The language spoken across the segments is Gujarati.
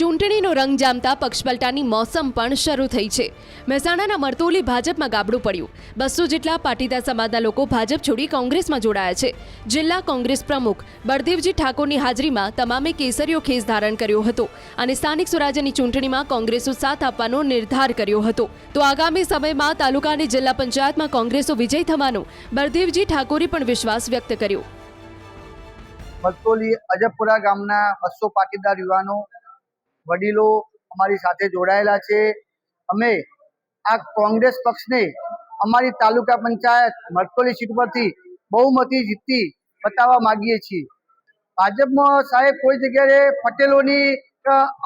ચૂંટણીનો રંગ જામતા પક્ષપલટાની મોસમ પણ શરૂ થઈ છે। મહેસાણાના મરતોલી ભાજપમાં ગાબડું પડ્યું। 200 જેટલા પાટીદાર સમાજના લોકો ભાજપ છોડી કોંગ્રેસમાં જોડાયા છે। જિલ્લા કોંગ્રેસ પ્રમુખ બળદેવજી ઠાકોરની હાજરીમાં તમામે કેસરીયો ખેસ ધારણ કર્યો હતો અને સ્થાનિક સ્વરાજ્યની ચૂંટણીમાં કોંગ્રેસનો સાથ આપવાનો નિર્ધાર કર્યો હતો। તો આગામી સમયમાં તાલુકા અને જિલ્લા પંચાયતમાં કોંગ્રેસનો વિજય થવાનો બળદેવજી ઠાકોરે પણ વિશ્વાસ વ્યક્ત કર્યો। મરતોલી અજબપુરા ગામના 200 પાટીદાર યુવાનો વડીલો અમારી સાથે જોડાયેલા છે। અમે આ કોંગ્રેસ પક્ષને અમારી તાલુકા પંચાયત મરતોલી સીટ પરથી બહુમતી જીતી બતાવવા માંગીએ છીએ। ભાજપમાં સાહેબ કોઈ જગ્યાએ પટેલોની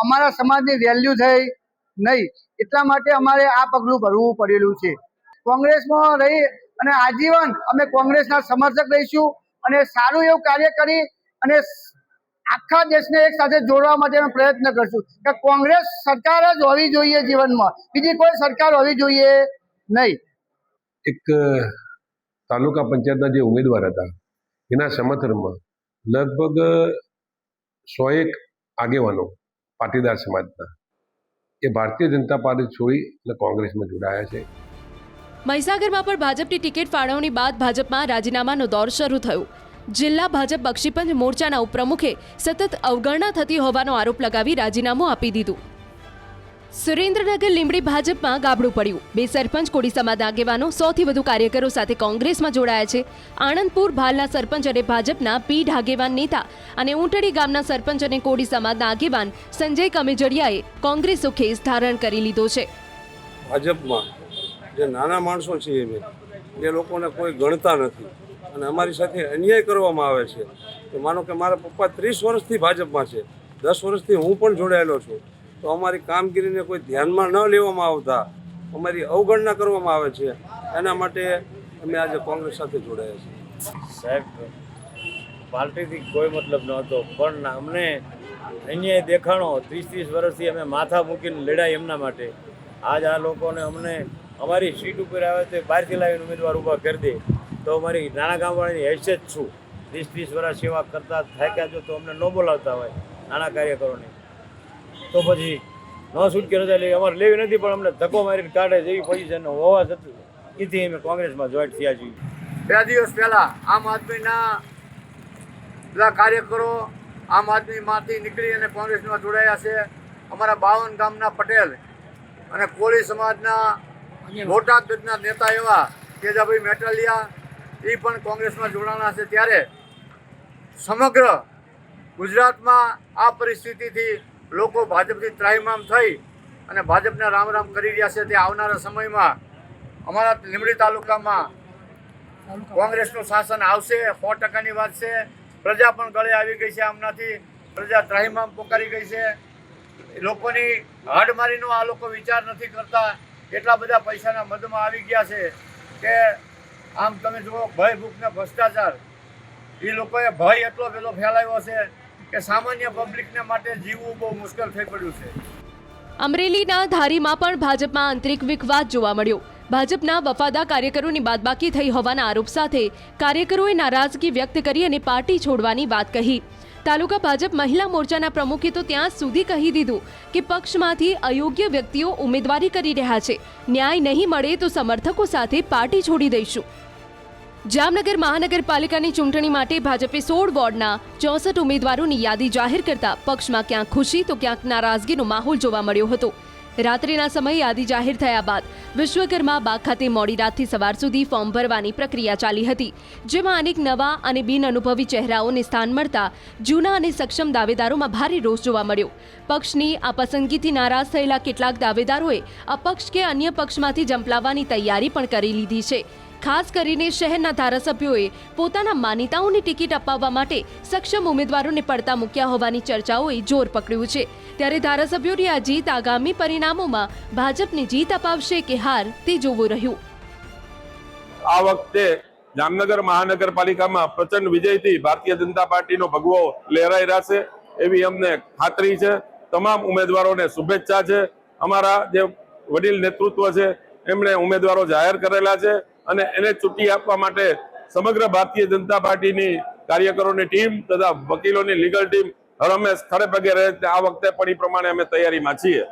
અમારા સમાજની વેલ્યુ થઈ નહીં, એટલા માટે અમારે આ પગલું ભરવું પડેલું છે। કોંગ્રેસમાં રહી અને આજીવન અમે કોંગ્રેસના સમર્થક રહીશું અને સારું એવું કાર્ય કરી અને આખા દેશને એક સાથે જોડવા માટેનો પ્રયત્ન કરશું કે કોંગ્રેસ સરકાર જ હોવી જોઈએ જીવનમાં, બીજી કોઈ સરકાર હોવી જોઈએ નહીં। એક તાલુકા પંચાયતના જે ઉમેદવાર હતા એના સમર્થનમાં લગભગ 101 આગેવાનો પાટીદાર સમાજના એ ભારતીય જનતા પાર્ટી છોડી અને કોંગ્રેસમાં જોડાયા છે। મહીસાગરમાં પણ ભાજપની ટિકિટ ફાળવણી બાદ ભાજપમાં રાજીનામાનો દોર શરૂ થયો। જિલ્લા ભાજપ બક્ષીપંચ મોરચાના ઉપપ્રમુખે સતત અવગણના થતી હોવાનો આરોપ લગાવી રાજીનામું આપી દીધું। સુરેન્દ્રનગર લીંબડી ભાજપમાં ગાબડું પડ્યું। 2 સરપંચ કોળી સમાજના આગેવાનો 100થી વધુ કાર્યકરો સાથે કોંગ્રેસમાં જોડાયા છે। આણંદપુર ભાલના સરપંચ અને ભાજપના પીઢ આગેવાન નેતા અને ઊંટડી ગામના સરપંચ અને કોળી સમાજના આગેવાન સંજય કમેજડિયાએ કોંગ્રેસનો ખેસ ધારણ કરી લીધો છે। ભાજપમાં જે નાના માણસો છે એ લોકોને કોઈ ગણતા નથી અને અમારી સાથે અન્યાય કરવામાં આવે છે। તો માનો કે મારા પપ્પા 30 વર્ષથી ભાજપમાં છે, 10 વર્ષથી હું પણ જોડાયેલો છું, તો અમારી કામગીરીને કોઈ ધ્યાનમાં ન લેવામાં આવતા અમારી અવગણના કરવામાં આવે છે। એના માટે અમે આજે કોંગ્રેસ સાથે જોડાયા છીએ। સાહેબ, પાર્ટીથી કોઈ મતલબ નહોતો પણ અમને અન્યાય દેખાણો 30 વર્ષથી અમે માથા મૂકીને લડાઈ એમના માટે। આજ આ લોકોને અમને અમારી સીટ ઉપર આવે તો બહારથી લાવીને ઉમેદવાર ઊભા કરી દે તો અમારી નાના ગામવાળાની હેસિયત છું। 30 વર્ષ સેવા કરતા થાક્યા જો તો અમને ન બોલાવતા હોય નાના કાર્યકરોને, તો પછી ન છૂટકે રજા લેવી અમારે લેવી નથી, પણ અમને ધક્કો મારીને કાઢે જેવી પોઝિશન હોવા છતાં એથી અમે કોંગ્રેસમાં જોઈન્ટ થયા છીએ। 2 દિવસ પહેલા આમ આદમીના બધા કાર્યકરો આમ આદમીમાંથી નીકળી અને કોંગ્રેસમાં જોડાયા છે। અમારા 52 ગામના પટેલ અને કોળી સમાજના મોટા કદના નેતા એવા તેજાભાઈ મેટાલિયા એ પણ કોંગ્રેસમાં જોડાણા છે। ત્યારે સમગ્ર ગુજરાતમાં આ પરિસ્થિતિથી લોકો ભાજપથી ત્રાહિમામ થઈ અને ભાજપને રામ રામ કરી રહ્યા છે। તે આવનારા સમયમાં અમારા લીંબડી તાલુકામાં કોંગ્રેસનું શાસન આવશે, 100%ની વાત છે। પ્રજા પણ ગળે આવી ગઈ છે, આમનાથી પ્રજા ત્રાહિમામ પોકારી ગઈ છે। લોકોની હાડમારીનો આ લોકો વિચાર નથી કરતા, એટલા બધા પૈસાના મદમાં આવી ગયા છે કે આમ તમે જુઓ ભય ભૂખને ભ્રષ્ટાચાર, એ લોકોએ ભય એટલો પેલો ફેલાવ્યો છે કે સામાન્ય પબ્લિકને માટે જીવવું બહુ મુશ્કેલ થઈ પડ્યું છે। અમરેલીના ધારીમાં પણ ભાજપમાં આંતરિક વિખવાદ જોવા મળ્યો। ભાજપના વફાદાર કાર્યકરોની બાદબાકી થઈ હોવાના આરોપ સાથે કાર્યકરોએ નારાજગી વ્યક્ત કરી અને પાર્ટી છોડવાની વાત કહી। તાલુકા ભાજપ મહિલા મોરચાના પ્રમુખે તો ત્યાં સુધી કહી દીધું કે પક્ષમાંથી અયોગ્ય વ્યક્તિઓ ઉમેદવારી કરી રહ્યા છે, ન્યાય નહીં મળે તો સમર્થકો સાથે પાર્ટી છોડી દઈશું। જામનગર મહાનગરપાલિકાની ચૂંટણી માટે ભાજપે 16 વોર્ડના 64 ઉમેદવારોની યાદી જાહેર કરતા પક્ષમાં ક્યાંક ખુશી તો ક્યાંક નારાજગીનો માહોલ જોવા મળ્યો હતો। રાત્રિના સમયે યાદી જાહેર થયા બાદ વિશ્વકર્મા બાગ ખાતે મોડી રાતથી સવાર સુધી ફોર્મ ભરવાની પ્રક્રિયા ચાલી હતી, જેમાં અનેક નવા અને બિનઅનુભવી ચહેરાઓને સ્થાન મળતા જૂના અને સક્ષમ દાવેદારોમાં ભારે રોષ જોવા મળ્યો। પક્ષની આ પસંદગીથી નારાજ થયેલા કેટલાક દાવેદારોએ અપક્ષ કે અન્ય પક્ષમાંથી જંપલાવવાની તૈયારી પણ કરી લીધી છે। ખાસ કરીને શહેરના ધારાસભ્યોએ પોતાના માનીતાઓની ટિકિટ અપાવવા માટે સક્ષમ ઉમેદવારોને પડતા મૂક્યા હોવાની ચર્ચાઓએ જોર પકડ્યું છે। ત્યારે ધારાસભ્યોની આ જીત આગામી પરિણામોમાં ભાજપને જીત અપાવશે કે હાર તે જોવું રહ્યું। આ વખતે જામનગર મહાનગરપાલિકામાં પ્રચંડ વિજયથી ભારતીય જનતા પાર્ટીનો ભગવો લહેરાઈ રહેશે એવી અમને ખાતરી છે। તમામ ઉમેદવારોને શુભેચ્છા છે। અમારા જે વડીલ નેતૃત્વ છે એમણે ઉમેદવારો જાહેર કરેલા છે અને એને ચૂંટી આપવા માટે સમગ્ર ભારતીય જનતા પાર્ટીની કાર્યકરોની ટીમ તથા વકીલોની લીગલ ટીમ હર હંમેશ ખડે પગે રહે આ વખતે પણ એ પ્રમાણે અમે તૈયારીમાં છીએ.